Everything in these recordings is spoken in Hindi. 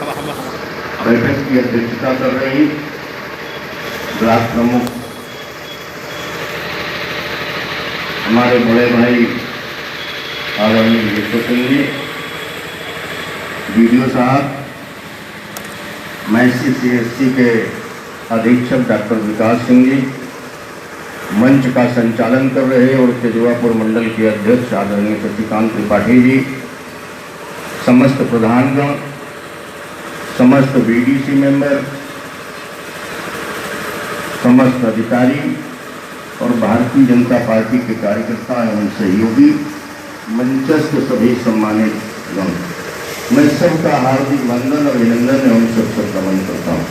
बैठक की अध्यक्षता कर रही ब्लॉक प्रमुख हमारे बड़े भाई आदरणीय विश्व सिंह जी, वीडियो साहब, मैसी CSC के अधीक्षक डॉक्टर विकास सिंह जी, मंच का संचालन कर रहे और तेजवापुर मंडल के अध्यक्ष आदरणीय शशिकांत त्रिपाठी जी, समस्त प्रधानगण, समस्त BDC मेंबर, समस्त अधिकारी और भारतीय जनता पार्टी के कार्यकर्ता एवं सहयोगी, मंचस्थ सभी सम्मानित गण, मैं सबका हार्दिक वंदन और अभिनंदन एवं सबसे नमन करता हूं।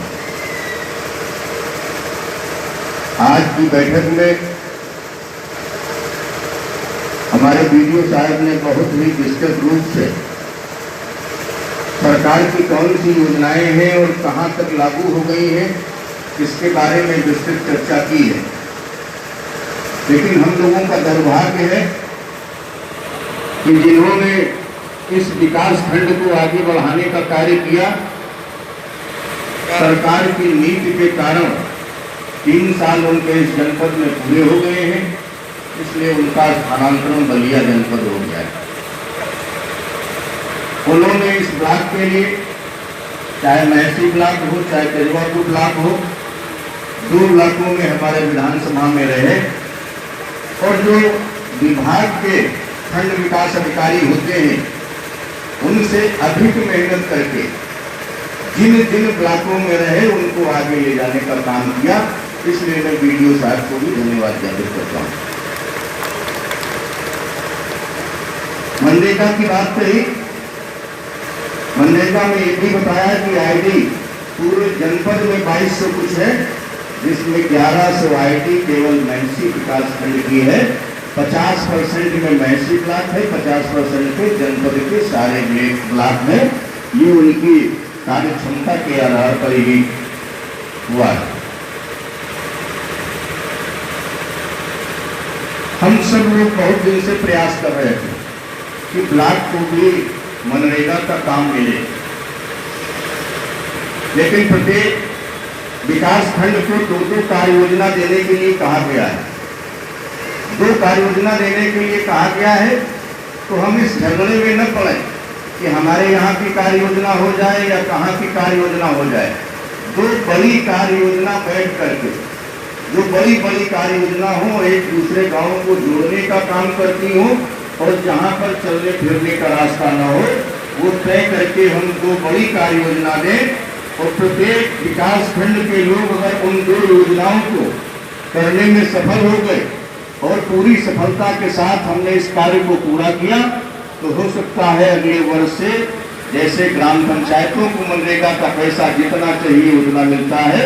आज की बैठक में हमारे BDO साहब ने बहुत ही विस्तृत रूप से सरकार की कौन सी योजनाएं हैं और कहां तक लागू हो गई हैं, इसके बारे में विस्तृत चर्चा की है। लेकिन हम लोगों का दुर्भाग्य है कि जिन्होंने इस विकास खंड को आगे बढ़ाने का कार्य किया, सरकार की नीति के कारण 3 साल उनके इस जनपद में पूरे हो गए हैं, इसलिए उनका स्थानांतरण बलिया जनपद हो गया है। उन्होंने इस ब्लॉक के लिए, चाहे मैसी ब्लॉक हो चाहे तेजवापुर ब्लॉक हो, 2 ब्लॉकों में हमारे विधानसभा में रहे और जो विभाग के खंड विकास अधिकारी होते हैं उनसे अधिक मेहनत करके जिन जिन ब्लॉकों में रहे उनको आगे ले जाने का काम किया। इसलिए मैं BDO साहब को भी धन्यवाद ज्ञापित करता हूँ। मनरेगा की बात कही, मनरेगा में ये भी बताया कि ID पूरे जनपद में 2200 कुछ है, जिसमें 1100 ID केवल मैसी विकास खंड की है, 50% में मैसी ब्लॉक है, 50% के जनपद के सारे ब्लॉक में। ये उनकी कार्य क्षमता के आधार पर ही हुआ है। हम सब लोग बहुत दिन से प्रयास कर रहे थे कि ब्लॉक को भी मनरेगा का काम मिले, लेकिन प्रत्येक विकास खंड को 2 कार्य योजना देने के लिए कहा गया है। 2 कार्य योजना देने के लिए कहा गया है, तो हम इस झगड़े में न पड़े कि हमारे यहाँ की कार्य योजना हो जाए या कहाँ की कार्य योजना हो जाए। 2 बड़ी कार्य योजना बैठ करके, जो बड़ी बड़ी कार्य योजना हो, एक दूसरे गांवों को जोड़ने का काम करती हो और जहाँ पर चलने फिरने का रास्ता न हो, वो तय करके हम 2 बड़ी कार्य योजना दें और प्रत्येक विकास खंड के लोग अगर उन 2 योजनाओं को करने में सफल हो गए और पूरी सफलता के साथ हमने इस कार्य को पूरा किया, तो हो सकता है अगले वर्ष से जैसे ग्राम पंचायतों को मनरेगा का पैसा जितना चाहिए उतना मिलता है,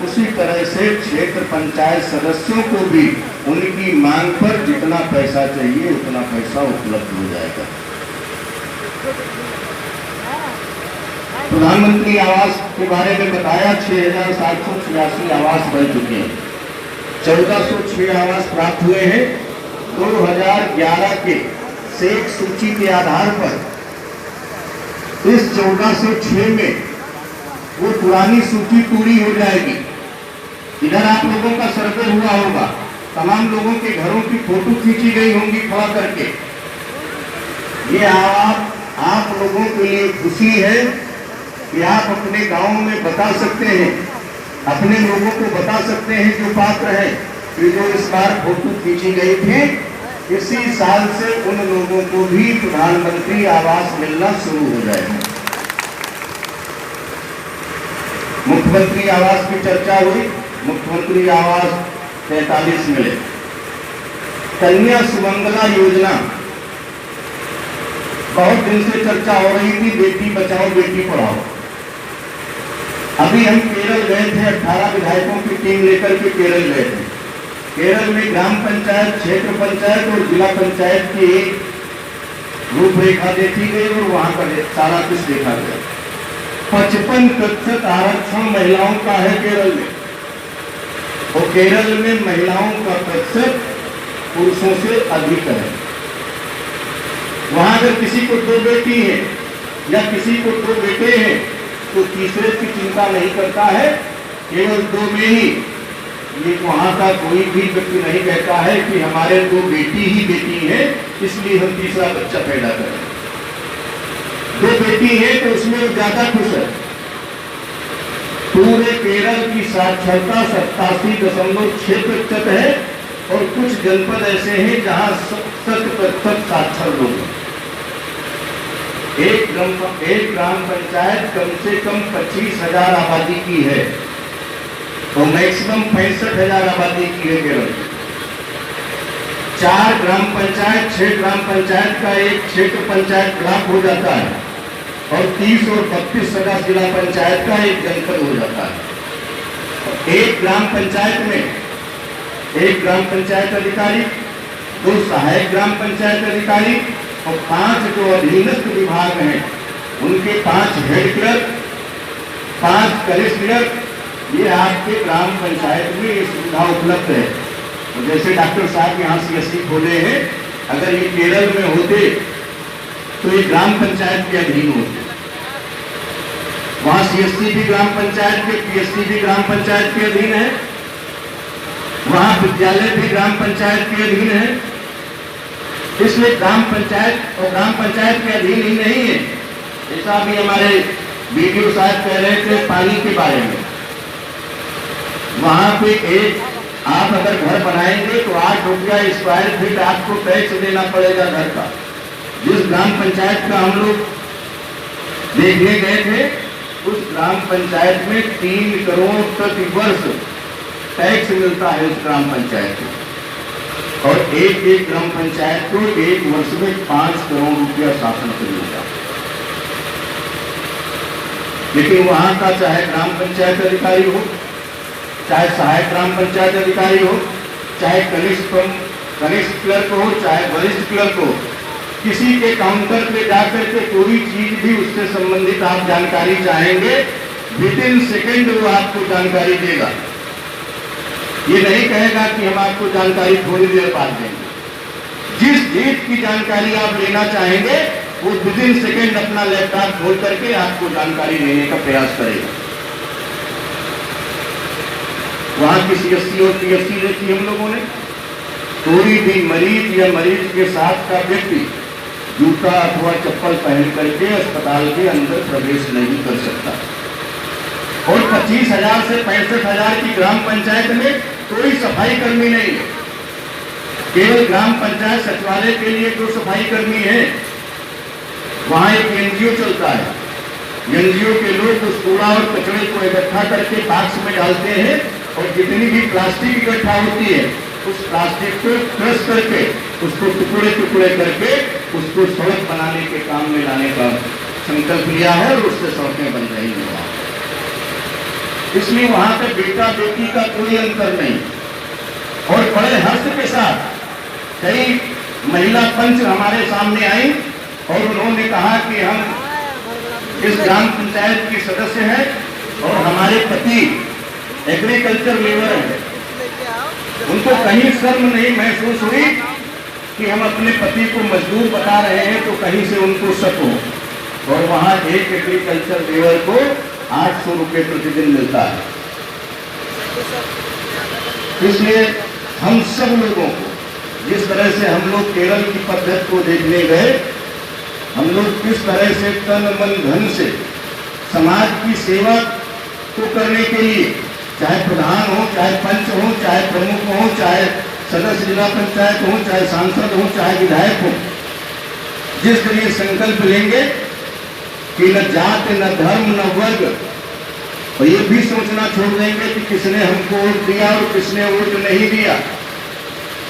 उसी तरह से क्षेत्र पंचायत सदस्यों को भी उनकी मांग पर जितना पैसा चाहिए उतना पैसा उपलब्ध हो जाएगा। प्रधानमंत्री आवास के बारे में बताया, 6786 आवास बन चुके हैं, 1406 आवास प्राप्त हुए हैं। 2011 के सेठ सूची के आधार पर इस 1406 में वो पुरानी सूची पूरी हो जाएगी। इधर आप लोगों का सर्वे हुआ होगा, तमाम लोगों के घरों की फोटो खींची गई होंगी खड़ा करके। ये आप लोगों के लिए खुशी है कि आप अपने गांव में बता सकते हैं, अपने लोगों को बता सकते हैं जो पात्र हैं कि जो इस बार फोटो खींची गई थी, इसी साल से उन लोगों को भी प्रधानमंत्री आवास मिलना शुरू हो जाएगा। मुख्यमंत्री आवास की चर्चा हुई, मुख्यमंत्री आवास 43 मिले। कन्या सुमंगला योजना बहुत दिन से चर्चा हो रही थी, बेटी बचाओ बेटी पढ़ाओ। अभी हम केरल गए थे, 18 विधायकों की टीम लेकर के केरल गए थे। केरल में ग्राम पंचायत, क्षेत्र पंचायत और जिला पंचायत की एक रूपरेखा देखी गई और वहां पर सारा कुछ देखा गया। 55% आरक्षण महिलाओं का है केरल में, और केरल में महिलाओं का प्रतिशत पुरुषों से अधिक है। वहां अगर किसी को 2 बेटी है या किसी को 2 बेटे हैं तो तीसरे की चिंता नहीं करता है। केवल 2 में ही ये वहां का कोई भी व्यक्ति नहीं कहता है कि हमारे 2 बेटी ही बेटी है इसलिए हम तीसरा बच्चा पैदा करें। 2 बेटी है तो उसमें वो ज्यादा खुश है। पूरे केरल की साक्षरता 87.6% है और कुछ जनपद ऐसे हैं जहां 100% साक्षर लोग हैं। एक ग्राम पंचायत कम से कम 25,000 आबादी की है तो मैक्सिमम 65,000 आबादी की है केरल। 4 ग्राम पंचायत 6 ग्राम पंचायत का एक क्षेत्र पंचायत ब्लॉक हो जाता है और 30 और 32 का जिला पंचायत का एक जनपद हो जाता है। एक ग्राम पंचायत में 1 ग्राम पंचायत अधिकारी, 2 सहायक ग्राम पंचायत अधिकारी और 5 जो अधीनस्थ विभाग हैं उनके 5 हेड क्लर्क, 5 कनिष्ठ क्लर्क। ये आपके ग्राम पंचायत में ये सुविधा उपलब्ध है। तो जैसे डॉक्टर साहब यहाँ CSC खोले हैं, अगर ये केरल में होते तो ये ग्राम पंचायत के अधीन होते। वहां CSC भी ग्राम पंचायत के, PSC भी ग्राम पंचायत के अधीन है, वहां विद्यालय भी ग्राम पंचायत के अधीन है। इसलिए ग्राम पंचायत और ग्राम पंचायत के अधीन ही नहीं है। ऐसा भी हमारे BDO साहब कह रहे थे पानी के बारे में। वहां पे आप अगर घर बनाएंगे तो 8 रुपया स्क्वायर फीट आपको टैक्स देना पड़ेगा घर का। जिस ग्राम पंचायत का हम लोग देखने गए थे उस ग्राम पंचायत में 3 करोड़ प्रति वर्ष टैक्स मिलता है उस ग्राम पंचायत को और एक ग्राम पंचायत को 1 वर्ष में 5 करोड़ रुपया शासन से मिलता। लेकिन वहां का चाहे ग्राम पंचायत अधिकारी हो, चाहे सहायक ग्राम पंचायत अधिकारी हो, चाहे कनिष्ठ क्लर्क हो, चाहे वरिष्ठ क्लर्क हो, किसी के काउंटर पे जाकर के कोई चीज भी उससे संबंधित आप जानकारी चाहेंगे विदिन सेकेंड वो आपको जानकारी देगा। ये नहीं कहेगा कि हम आपको जानकारी थोड़ी देर बाद देंगे। जिस चीज की जानकारी आप लेना चाहेंगे वो विदिन सेकेंड अपना लैपटॉप खोल करके आपको जानकारी देने का प्रयास करेगा। वहां की CSC और PSC देखी हम लोगों ने। कोई भी मरीज या मरीज के साथ का व्यक्ति जूता अथवा चप्पल पहन करके अस्पताल के अंदर प्रवेश नहीं कर सकता। और 25,000 से 65,000 की ग्राम पंचायत में कोई सफाई कर्मी नहीं है। केवल ग्राम पंचायत सचिवालय के लिए 2 सफाई कर्मी है। वहां एक NGO चलता है। NGO के लोग उस कूड़ा और कचरे को इकट्ठा करके बॉक्स में डालते हैं और जितनी भी प्लास्टिक इकट्ठा होती है उस प्लास्टिक को क्रश करके उसको टुकड़े टुकड़े करके उसको सड़क बनाने के काम में लाने का संकल्प लिया है और उससे सड़कें बन रही हैं। इसलिए वहां पे बेटा बेटी का कोई अंतर नहीं। और बड़े हर्ष के साथ कई महिला पंच हमारे सामने आई और उन्होंने कहा कि हम इस ग्राम पंचायत की सदस्य हैं और हमारे पति एग्रीकल्चर लेबर है। उनको कहीं शर्म नहीं महसूस हुई कि हम अपने पति को मजदूर बता रहे हैं तो कहीं से उनको शक हो। और वहां एक एग्रीकल्चर लेबर को 800 रुपये प्रतिदिन मिलता है। इसलिए हम सब लोगों को जिस तरह से हम लोग केरल की पद्धति को देखने गए, हम लोग किस तरह से तन मन धन से समाज की सेवा को करने के लिए, चाहे प्रधान हो, चाहे पंच हो, चाहे प्रमुख हो, चाहे सदस्य जिला पंचायत हो, चाहे सांसद हो, चाहे विधायक हो, जिस तरह संकल्प लेंगे कि न जात न धर्म न वर्ग, और ये भी सोचना छोड़ देंगे कि किसने हमको वोट दिया और किसने वोट नहीं दिया।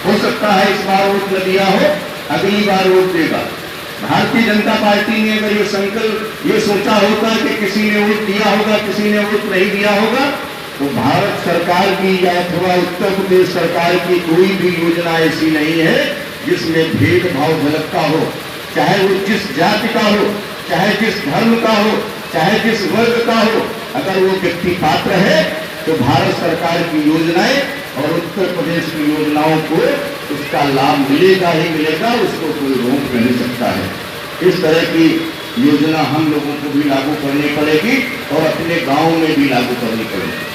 हो सकता है इस बार वोट न दिया हो, अगली बार वोट देगा। भारतीय जनता पार्टी ने अगर ये संकल्प ये सोचा होता कि किसी ने वोट दिया होगा, किसी ने वोट नहीं दिया होगा, तो भारत सरकार की या अथवा उत्तर प्रदेश सरकार की कोई भी योजना ऐसी नहीं है जिसमें भेदभाव झलकता हो। चाहे वो जिस जाति का हो, चाहे जिस धर्म का हो, चाहे जिस वर्ग का हो, अगर वो व्यक्ति पात्र है तो भारत सरकार की योजनाएं और उत्तर प्रदेश की योजनाओं को उसका लाभ मिलेगा ही मिलेगा, उसको कोई रोक नहीं सकता है। इस तरह की योजना हम लोगों को भी लागू करनी पड़ेगी और अपने गांव में भी लागू करनी पड़ेगी।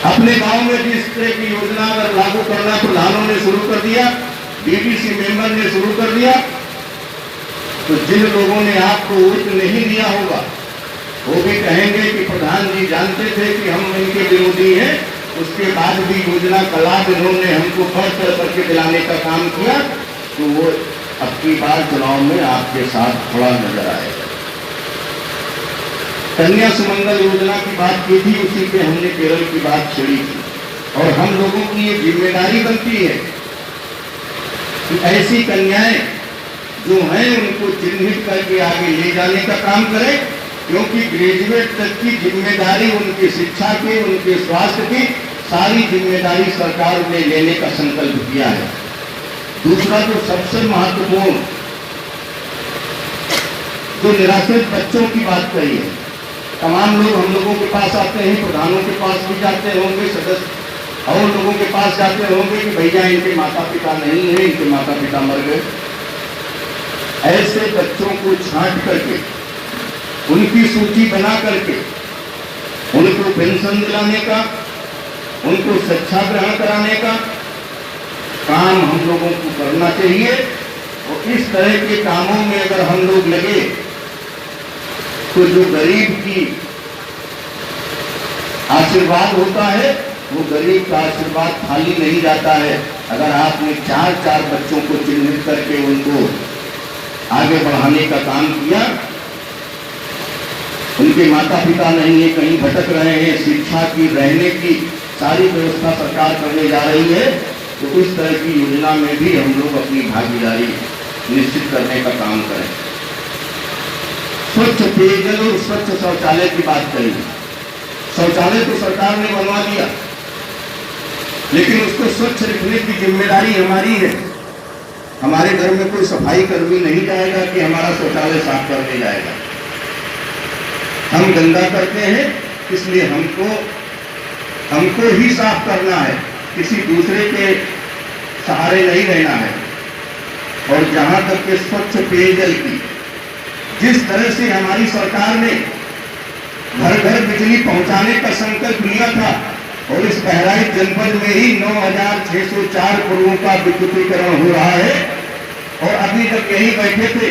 अपने गांव में भी इस तरह की योजना अगर लागू करना प्रधानों ने शुरू कर दिया, डीडीसी मेंबर ने शुरू कर दिया, तो जिन लोगों ने आपको वोट नहीं दिया होगा वो भी कहेंगे कि प्रधान जी जानते थे कि हम इनके विरोधी हैं, उसके बाद भी योजना का लाभ इन्होंने हमको बढ़ चढ़ करके दिलाने का काम किया, तो वो अब की बार चुनाव में आपके साथ खड़ा नजर आएगा। कन्या सुमंगल योजना की बात की थी, उसी पे हमने केरल की बात छेड़ी थी, और हम लोगों की ये जिम्मेदारी बनती है कि ऐसी कन्याएं जो हैं उनको चिन्हित करके आगे ले जाने का काम करें, क्योंकि ग्रेजुएट तक की जिम्मेदारी उनकी शिक्षा की, उनके स्वास्थ्य की सारी जिम्मेदारी सरकार ने लेने का संकल्प किया है। दूसरा जो सबसे महत्वपूर्ण, जो निराश्रित बच्चों की बात कही है, तमाम लोग हम लोगों के पास आते हैं, प्रधानों के पास भी जाते होंगे, सदस्य और लोगों के पास जाते होंगे कि भैया इनके माता पिता नहीं है, इनके माता पिता मर गए। ऐसे बच्चों को छांट करके, उनकी सूची बना करके उनको पेंशन दिलाने का, उनको शिक्षा ग्रहण कराने का काम हम लोगों को करना चाहिए। और इस तरह के कामों में अगर हम लोग लगे तो जो गरीब की आशीर्वाद होता है, वो गरीब का आशीर्वाद खाली नहीं जाता है। अगर आपने 4 बच्चों को चिन्हित करके उनको आगे बढ़ाने का काम किया, उनके माता पिता नहीं है, कहीं भटक रहे हैं, शिक्षा की, रहने की सारी व्यवस्था सरकार करने जा रही है, तो इस तरह की योजना में भी हम लोग अपनी भागीदारी निश्चित करने का काम करें। स्वच्छ पेयजल और स्वच्छ शौचालय की बात करी। शौचालय तो सरकार ने बनवा दिया, लेकिन उसको स्वच्छ रखने की जिम्मेदारी हमारी है। हमारे घर में कोई सफाई कर्मी नहीं जाएगा कि हमारा शौचालय साफ करने जाएगा। हम गंदा करते हैं, इसलिए हमको ही साफ करना है, किसी दूसरे के सहारे नहीं रहना है। और जहां तक के स्वच्छ पेयजल की, जिस तरह से हमारी सरकार ने घर घर बिजली पहुंचाने का संकल्प लिया था, और इस बहराइच जनपद में ही 9,604 करोड़ का विद्युतीकरण हो रहा है। और अभी जब यही बैठे थे,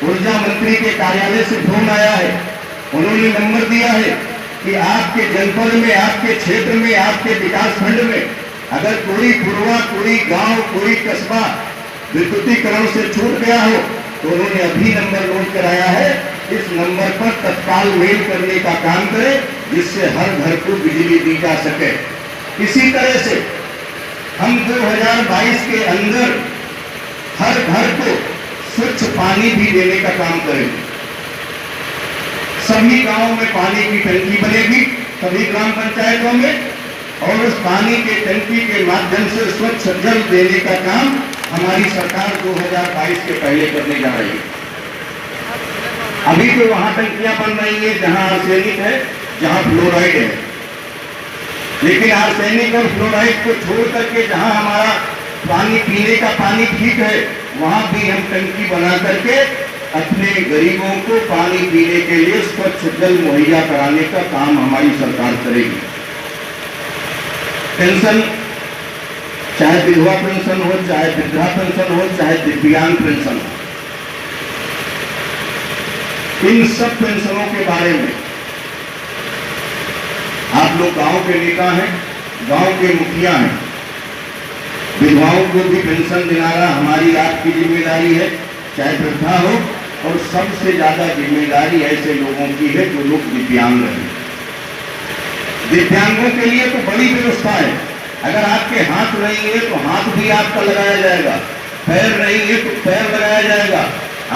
ऊर्जा मंत्री के कार्यालय से फोन आया है, उन्होंने नंबर दिया है कि आपके जनपद में, आपके क्षेत्र में, आपके विकास खंड में अगर कोई पुरवा, कोई गांव, कोई कस्बा विद्युतीकरण से छूट गया हो, तो उन्होंने अभी नंबर नोट कराया है। इस नंबर पर तत्काल मेल करने का काम करें, जिससे हर घर को बिजली दी जा सके। इसी तरह से हम 2022 के अंदर हर घर को स्वच्छ पानी भी देने का काम करेंगे। सभी गांवों में पानी की टंकी बनेगी, सभी ग्राम पंचायतों में, और उस पानी के टंकी के माध्यम से स्वच्छ जल देने का काम हमारी सरकार 2022 के पहले करने जा रही है। अभी तो वहां टंकियां बन रही है जहां आर्सेनिक है, जहां फ्लोराइड है, लेकिन आर्सेनिक और फ्लोराइड को छोड़ करके जहां हमारा पानी, पीने का पानी ठीक है, वहां भी हम टंकी बना करके अपने गरीबों को पानी पीने के लिए स्वच्छ जल मुहैया कराने का काम हमारी सरकार करेगी। पेंशन, चाहे विधवा पेंशन हो, चाहे वृद्धा पेंशन हो, चाहे दिव्यांग पेंशन हो, इन सब पेंशनों के बारे में आप लोग गांव के नेता हैं, गांव के मुखिया हैं, विधवाओं को भी पेंशन दिलाना हमारी आपकी जिम्मेदारी है, चाहे वृद्धा हो, और सबसे ज्यादा जिम्मेदारी ऐसे लोगों की है जो लोग दिव्यांग हैं। दिव्यांगों के लिए तो बड़ी व्यवस्था है। अगर आपके हाथ नहीं है तो हाथ भी आपका लगाया जाएगा, पैर नहीं है तो पैर लगाया जाएगा,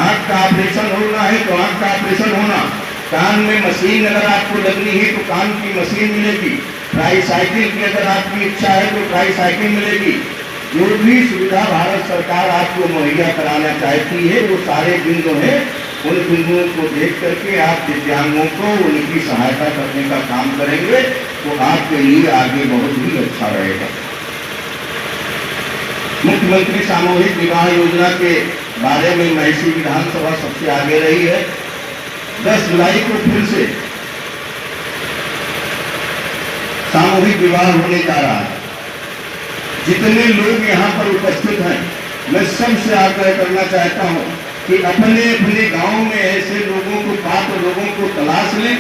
आंख का ऑपरेशन होना है तो आंख का ऑपरेशन होना, कान में मशीन अगर आपको लगनी है तो कान की मशीन मिलेगी, ट्राईसाइकिल की अगर आपकी इच्छा है तो ट्राईसाइकिल मिलेगी। जो भी सुविधा भारत सरकार आपको मुहैया कराना चाहती है, वो सारे बिंदु हैं। उन बिंदुओं को देख करके आप दिव्यांगों को उनकी सहायता करने का काम करेंगे तो आपके लिए आगे बहुत ही अच्छा रहेगा। मुख्यमंत्री सामूहिक विवाह योजना के बारे में महिषी विधानसभा सबसे आगे रही है। 10 जुलाई को फिर से सामूहिक विवाह होने जा रहा है। जितने लोग यहाँ पर उपस्थित हैं, मैं सबसे आग्रह करना चाहता हूँ कि अपने अपने गांव में ऐसे लोगों को, पात्र लोगों को तलाश लें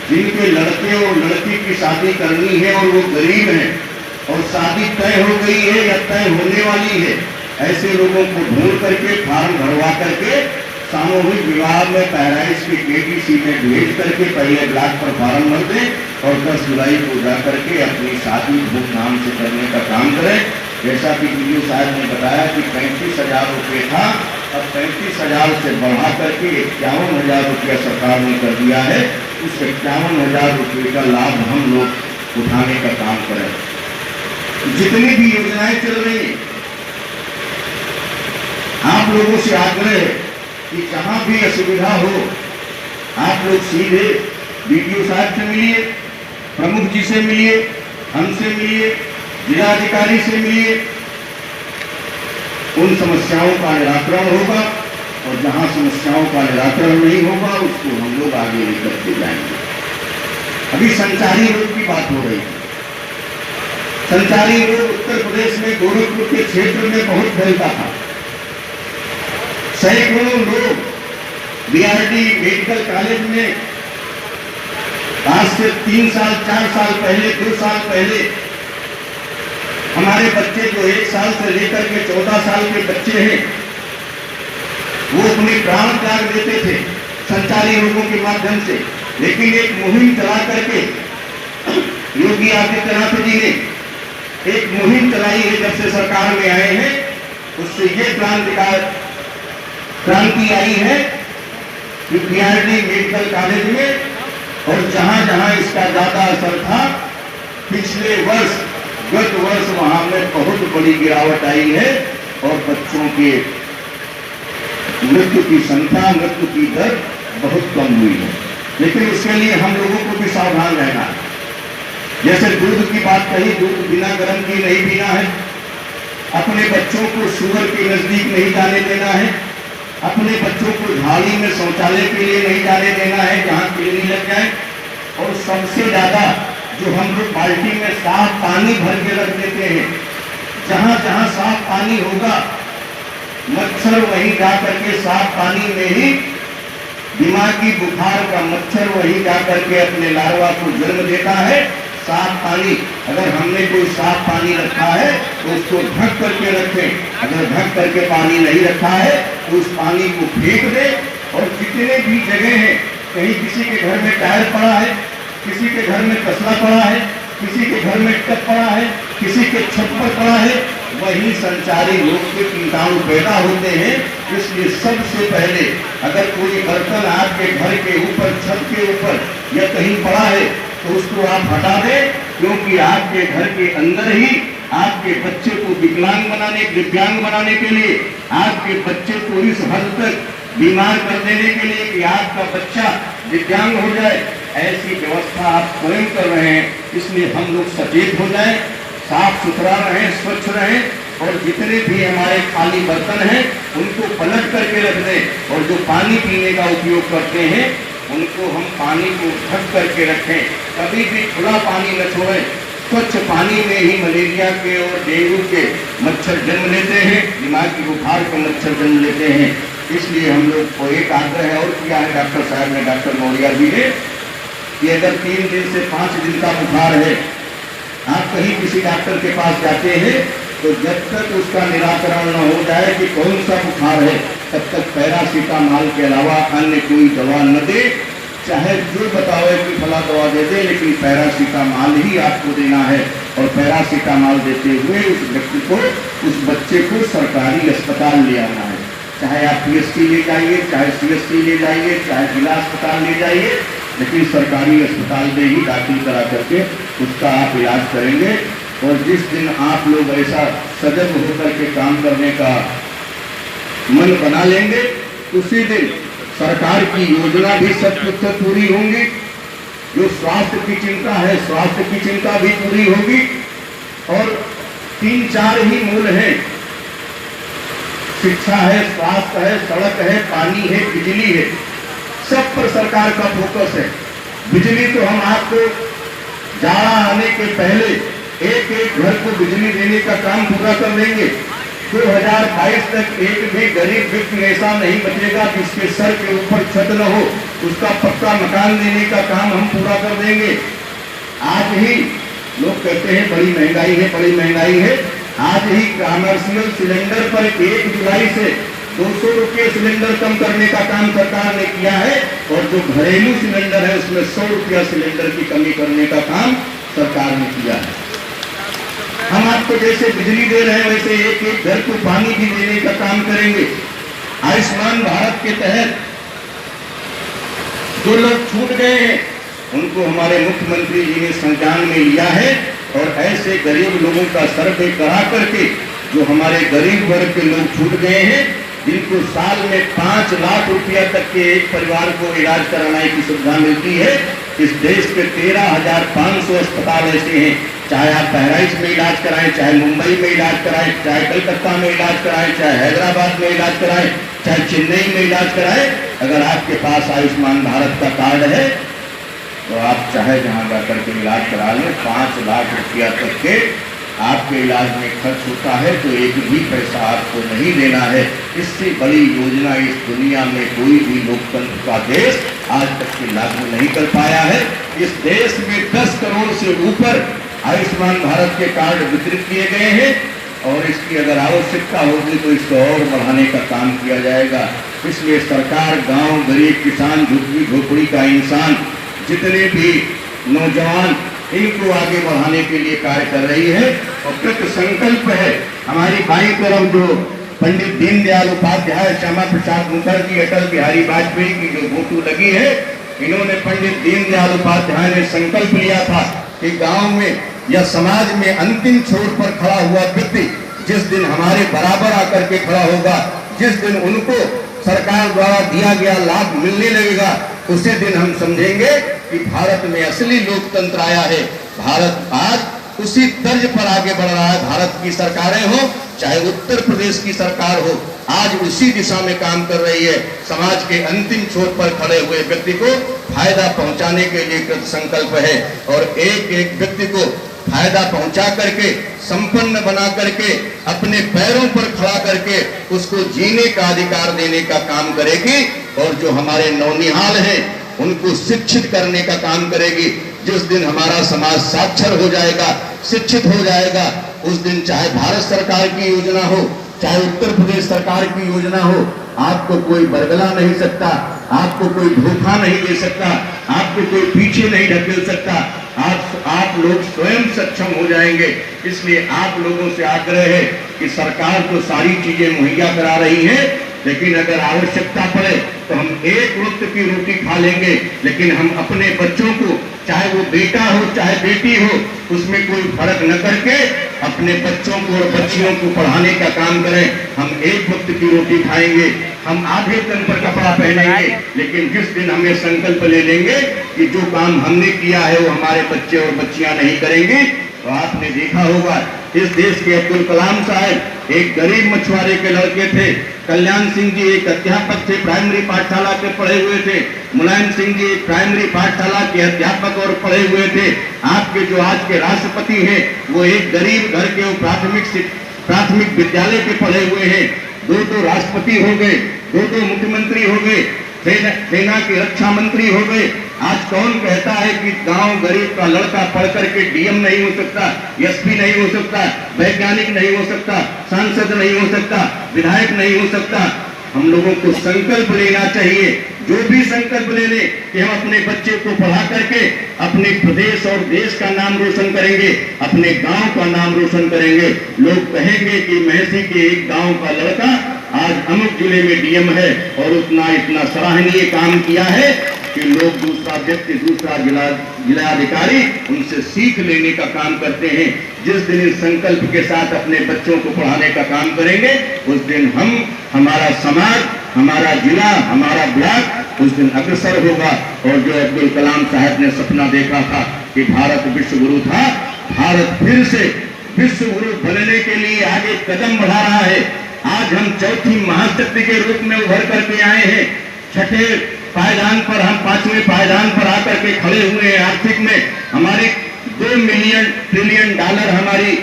जिनके लड़के और लड़की की शादी करनी है और वो गरीब हैं और शादी तय हो गई है या तय होने वाली है। ऐसे लोगों को ढूंढ करके फार्म भरवा करके सामूहिक विवाह में पैराइज की केटीसी में भेज करके पहले ब्लॉक पर फार्म भर दें और 10 जुलाई को जा करके अपनी शादी धूमधाम से करने का काम करें। जैसा कि वीडियो साहब ने बताया कि 35,000 रुपये था, अब 35,000 से बढ़ा करके 51,000 रुपया सरकार ने कर दिया है। उस 51,000 रुपये का लाभ हम लोग उठाने का काम करें। जितनी भी योजनाएं चल रही हैं, आप लोगों से आग्रह है कि जहां भी असुविधा हो, आप लोग सीधे वीडियो साहब से मिलिए, प्रमुख जी से मिलिए, हमसे मिलिए, जिलाधिकारी से मिलिए। उन समस्याओं का निराकरण होगा और जहां समस्याओं का निराकरण नहीं होगा उसको हम लोग आगे लेकर के जाएंगे। अभी संचारी रोग की बात हो रही है। संचारी रोग उत्तर प्रदेश में गोरखपुर के क्षेत्र में बहुत फैलता था। सैकड़ों लोग बीआरडी मेडिकल कॉलेज में आज से 3 साल 4 साल पहले, 2 साल पहले हमारे बच्चे जो 1 साल से लेकर के 14 साल के बच्चे हैं, वो अपने प्राण त्याग देते थे संचारी रोगों के माध्यम से। लेकिन एक मुहिम चला करके योगी आदित्यनाथ जी ने एक मुहिम चलाई है, जब से सरकार में आए हैं उससे ये क्रांति आई है कि बीआरडी मेडिकल कॉलेज में और जहां जहां इसका ज्यादा असर था, पिछले वर्ष, गत वर्ष वहां में बहुत बड़ी गिरावट आई है और बच्चों के मृत्यु की संख्या, मृत्यु की दर बहुत कम हुई है। लेकिन उसके लिए हम लोगों को भी सावधान रहना है। जैसे दूध की बात कही, दूध बिना गर्म की नहीं पीना है, अपने बच्चों को शुगर के नजदीक नहीं जाने देना है, अपने बच्चों को झाड़ी में शौचालय के लिए नहीं जाने देना है जहां कीड़ी लग जाए। और सबसे ज्यादा जो हम लोग बाल्टी में साफ पानी भर के रख देते हैं, जहां जहां साफ पानी होगा मच्छर वहीं जा करके साफ पानी में ही दिमागी बुखार का मच्छर वहीं जा करके अपने लार्वा को जन्म देता है। साफ पानी, अगर हमने कोई साफ पानी रखा है तो उसको ढक करके रखें। अगर ढक करके पानी नहीं रखा है तो उस पानी को फेंक दे। और जितने भी जगह हैं, कहीं किसी के घर में टायर पड़ा है, किसी के घर में तसला पड़ा है, किसी के घर में टप पड़ा है, किसी के छप्पर पड़ा है, वही संचारी रोग के कीटाणु पैदा होते हैं। इसलिए सबसे पहले अगर कोई बर्तन आपके घर के ऊपर, छत के ऊपर या कहीं पड़ा है तो उसको आप हटा दें, क्योंकि आपके घर के अंदर ही आपके बच्चे को दिव्यांग बनाने के लिए, आपके बच्चे को इस हद तक बीमार कर देने के लिए कि आपका बच्चा दिव्यांग हो जाए, ऐसी व्यवस्था आप स्वयं कर रहे हैं। इसलिए हम लोग सचेत हो जाएं, साफ सुथरा रहें, स्वच्छ रहें और जितने भी हमारे खाली बर्तन हैं उनको पलट करके रख दें। और जो पानी पीने का उपयोग करते हैं उनको हम पानी को ढक करके रखें, कभी भी खुला पानी न छोड़ें। स्वच्छ पानी में ही मलेरिया के और डेंगू के मच्छर जन्म लेते हैं, दिमागी बुखार के मच्छर जन्म लेते हैं। इसलिए हम लोग को एक आग्रह और किया है डॉक्टर साहब ने, डॉक्टर मौर्या जी ने, कि अगर 3 दिन से 5 दिन का बुखार है, आप कहीं किसी डॉक्टर के पास जाते हैं तो जब तक उसका निराकरण न हो जाए कि कौन सा बुखार है, तब तक पैरासीटामॉल के अलावा अन्य कोई दवा न दे। चाहे जो बताओ कि फला दवा दे दे, लेकिन पैरासीटामॉल ही आपको देना है। और पैरासीटामॉल देते हुए उस व्यक्ति को, उस बच्चे को सरकारी अस्पताल ले आना है। चाहे आप पीएससी ले जाइए, चाहे सीएससी ले जाइए, चाहे जिला अस्पताल ले जाइए, लेकिन सरकारी अस्पताल में ही दाखिल करा करके उसका आप इलाज करेंगे। और जिस दिन आप लोग ऐसा सजग होकर के काम करने का मन बना लेंगे, उसी दिन सरकार की योजना भी 100% पूरी होंगी। जो स्वास्थ्य की चिंता है, स्वास्थ्य की चिंता भी पूरी होगी। और 3-4 ही मूल हैं, शिक्षा है, स्वास्थ्य है, सड़क है, पानी है, बिजली है। सब पर सरकार का फोकस है। बिजली तो हम आपको जाड़ा आने के पहले एक एक घर को बिजली देने का काम पूरा कर देंगे। 2022 तक एक भी गरीब व्यक्ति ऐसा नहीं बचेगा जिसके सर के ऊपर छत न हो, उसका पक्का मकान देने का काम हम पूरा कर देंगे। आज ही लोग कहते हैं बड़ी महंगाई है, बड़ी महंगाई है। आज ही कमर्शियल सिलेंडर पर 1 जुलाई से 200 रुपये सिलेंडर कम करने का काम सरकार ने किया है, और जो घरेलू सिलेंडर है उसमें 100 रुपया सिलेंडर की कमी करने का काम सरकार ने किया है। हम आपको जैसे बिजली दे रहे हैं वैसे एक एक घर को पानी भी देने का काम करेंगे। आयुष्मान भारत के तहत जो लोग छूट गए हैं उनको हमारे मुख्यमंत्री जी ने संज्ञान में लिया है, और ऐसे गरीब लोगों का सर्वे करा करके जो हमारे गरीब वर्ग के लोग छूट गए हैं, जिनको साल में 5 लाख रुपया तक के एक परिवार को इलाज कराने की सुविधा मिलती है। इस देश के 13,500 अस्पताल ऐसे हैं, चाहे आप बहराइच में इलाज कराएं, चाहे मुंबई में इलाज कराएं, चाहे कलकत्ता में इलाज कराएं, चाहे हैदराबाद में इलाज कराएं, चाहे चेन्नई में इलाज कराएं, अगर आपके पास आयुष्मान भारत का कार्ड है तो आप चाहे जहां जाकर के इलाज करा लें। 5 लाख रुपया तक के आपके इलाज में खर्च होता है, तो एक भी पैसा आपको नहीं देना है। इससे बड़ी योजना इस दुनिया में कोई भी लोकतंत्र का देश आज तक के लागू नहीं कर पाया है। इस देश में 10 करोड़ से ऊपर आयुष्मान भारत के कार्ड वितरित किए गए हैं, और इसकी अगर आवश्यकता होगी तो इसको और बढ़ाने का काम किया जाएगा। इसलिए सरकार गांव, गरीब, किसान, झुग्गी झोपड़ी का इंसान, जितने भी नौजवान, इनको आगे बढ़ाने के लिए कार्य कर रही है। और कृत संकल्प है हमारी बाईं तरफ जो पंडित दीनदयाल उपाध्याय, श्यामा प्रसाद मुखर्जी, अटल बिहारी वाजपेयी की जो फोटो लगी है, इन्होंने पंडित दीनदयाल उपाध्याय ने संकल्प लिया था कि गांव में या समाज में अंतिम छोर पर खड़ा हुआ व्यक्ति जिस दिन हमारे बराबर आकर के खड़ा होगा, जिस दिन उनको सरकार द्वारा दिया गया लाभ मिलने लगेगा, उसी दिन हम समझेंगे कि भारत में असली लोकतंत्र आया है। भारत आज उसी तर्ज पर आगे बढ़ रहा है। भारत की सरकारें हो, चाहे उत्तर प्रदेश की सरकार हो, आज उसी दिशा में काम कर रही है। समाज के अंतिम छोर पर खड़े हुए व्यक्ति को फायदा पहुंचाने के लिए कृत संकल्प है, और एक एक व्यक्ति को फायदा पहुंचा करके, संपन्न बना करके, अपने पैरों पर खड़ा करके उसको जीने का अधिकार देने का काम करेगी। और जो हमारे नौनिहाल हैं उनको शिक्षित करने का काम करेगी। जिस दिन हमारा समाज साक्षर हो जाएगा, शिक्षित हो जाएगा, उस दिन चाहे भारत सरकार की योजना हो, चाहे उत्तर प्रदेश सरकार की योजना हो, आपको कोई बरगला नहीं सकता, आपको कोई धोखा नहीं दे सकता, आपको कोई पीछे नहीं ढकेल सकता। आप लोग स्वयं सक्षम हो जाएंगे। इसलिए आप लोगों से आग्रह है कि सरकार तो सारी चीजें मुहैया करा रही है, लेकिन अगर आवश्यकता पड़े तो हम एक वक्त की रोटी खा लेंगे, लेकिन हम अपने बच्चों को, चाहे वो बेटा हो चाहे बेटी हो, उसमें कोई फर्क न करके अपने बच्चों को और बच्चियों को पढ़ाने का काम करें। हम एक वक्त की रोटी खाएंगे, हम आधे तन पर कपड़ा पहनेंगे, लेकिन जिस दिन हमें संकल्प ले लेंगे कि जो काम हमने किया है वो हमारे बच्चे और बच्चियां नहीं करेंगे, तो आपने देखा होगा इस देश के अब्दुल कलाम साहब एक गरीब मछुआरे के लड़के थे, कल्याण सिंह जी एक अध्यापक थे, प्राइमरी पाठशाला के पढ़े हुए थे, मुलायम सिंह जी एक प्राइमरी पाठशाला के अध्यापक और पढ़े हुए थे। आपके जो आज के राष्ट्रपति हैं वो एक गरीब घर के प्राथमिक विद्यालय के पढ़े हुए हैं। दो राष्ट्रपति हो गए, दो मुख्यमंत्री हो गए, सेना के रक्षा मंत्री हो गए। आज कौन कहता है कि गांव गरीब का लड़का पढ़ करके डीएम नहीं हो सकता, एसपी नहीं हो सकता, वैज्ञानिक नहीं हो सकता, सांसद नहीं हो सकता, विधायक नहीं हो सकता। हम लोगों को संकल्प लेना चाहिए, जो भी संकल्प ले ले कि हम अपने बच्चे को पढ़ा करके अपने प्रदेश और देश का नाम रोशन करेंगे, अपने गांव का नाम रोशन करेंगे। लोग कहेंगे कि महसी के एक गांव का लड़का आज अमुक जिले में डीएम है और इतना सराहनीय काम किया है कि लोग दूसरा व्यक्ति, दूसरा जिलाधिकारी उनसे सीख लेने का काम करते हैं। जिस दिन इस संकल्प के साथ अपने बच्चों को पढ़ाने का काम करेंगे, उस दिन हम, हमारा समाज, हमारा जिला, हमारा ब्लॉक उस दिन अग्रसर होगा। और जो अब्दुल कलाम साहब ने सपना देखा था कि भारत विश्व गुरु था, भारत फिर से विश्व गुरु बनने के लिए आगे कदम बढ़ा रहा है। आज हम चौथी महाशक्ति के रूप में उभर करके आए हैं। छठे पायदान पर, हम 5वें पायदान पर आकर के खड़े हुए हैं। आर्थिक में हमारे 2 मिलियन ट्रिलियन डॉलर हमारी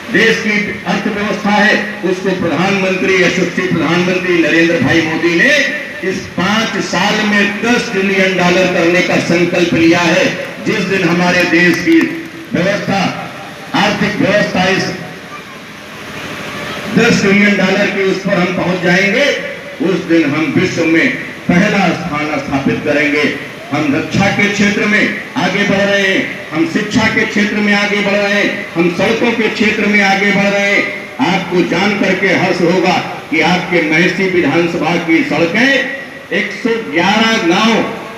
देश की अर्थव्यवस्था है, उसको प्रधानमंत्री, यशस्वी प्रधानमंत्री नरेंद्र भाई मोदी ने इस 5 साल में 10 ट्रिलियन डॉलर करने का संकल्प लिया है। जिस दिन हमारे देश की व्यवस्था, आर्थिक व्यवस्था इस 10 ट्रिलियन डॉलर की उस पर हम पहुंच जाएंगे, उस दिन हम विश्व में पहला स्थान स्थापित करेंगे। हम रक्षा के क्षेत्र में आगे बढ़ रहे हैं, हम शिक्षा के क्षेत्र में आगे बढ़ रहे हैं, हम सड़कों के क्षेत्र में आगे बढ़ रहे हैं। आपको जान करके हर्ष होगा कि आपके महसी विधानसभा की सड़कें 111 गांव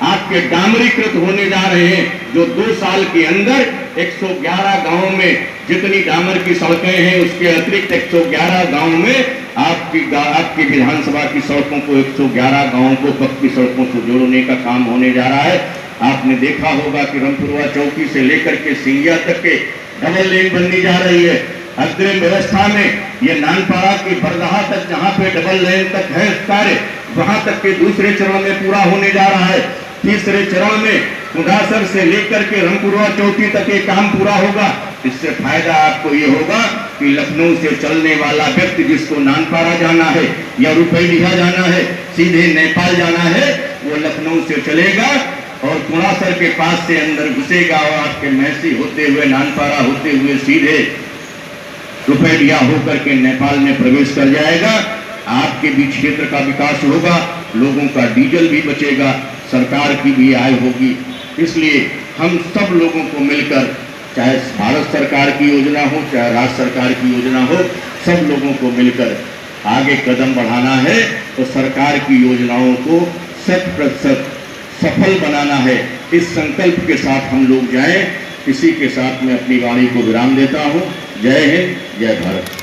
आपके डामरीकृत होने जा रहे हैं, जो 2 साल के अंदर 111 गांवों में जितनी डामर की सड़कें हैं, उसके अतिरिक्त 111 गांव में आपकी विधानसभा की सड़कों को 111 गांवों को पक्की सड़कों से जोड़ने का काम होने जा रहा है। आपने देखा होगा कि रामपुरवा चौकी से लेकर के सिंगिया तक के डबल लेन बनने जा रही है। अग्रिम व्यवस्था में ये नानपाड़ा की बरदहा तक जहां पे डबल लेन तक है कार्य, वहां तक के दूसरे चरण में पूरा होने जा रहा है। तीसरे चरण में कुदासर से लेकर के रामपुरवा चौकी तक ये काम पूरा होगा। इससे फायदा आपको ये होगा कि लखनऊ से चलने वाला व्यक्ति जिसको नानपाड़ा जाना है या रुपैलिया जाना है, सीधे नेपाल जाना है, वो लखनऊ से चलेगा और कुड़ासर के पास से अंदर घुसेगा और आपके महसी होते हुए, नानपाड़ा होते हुए सीधे रुपैलिया होकर के नेपाल में प्रवेश कर जाएगा। आपके भी क्षेत्र का विकास होगा, लोगों का डीजल भी बचेगा, सरकार की भी आय होगी। इसलिए हम सब लोगों को मिलकर, चाहे भारत सरकार की योजना हो, चाहे राज्य सरकार की योजना हो, सब लोगों को मिलकर आगे कदम बढ़ाना है। तो सरकार की योजनाओं को 100% सफल बनाना है। इस संकल्प के साथ हम लोग जाएं। इसी के साथ मैं अपनी वाणी को विराम देता हूं। जय हिंद, जय भारत।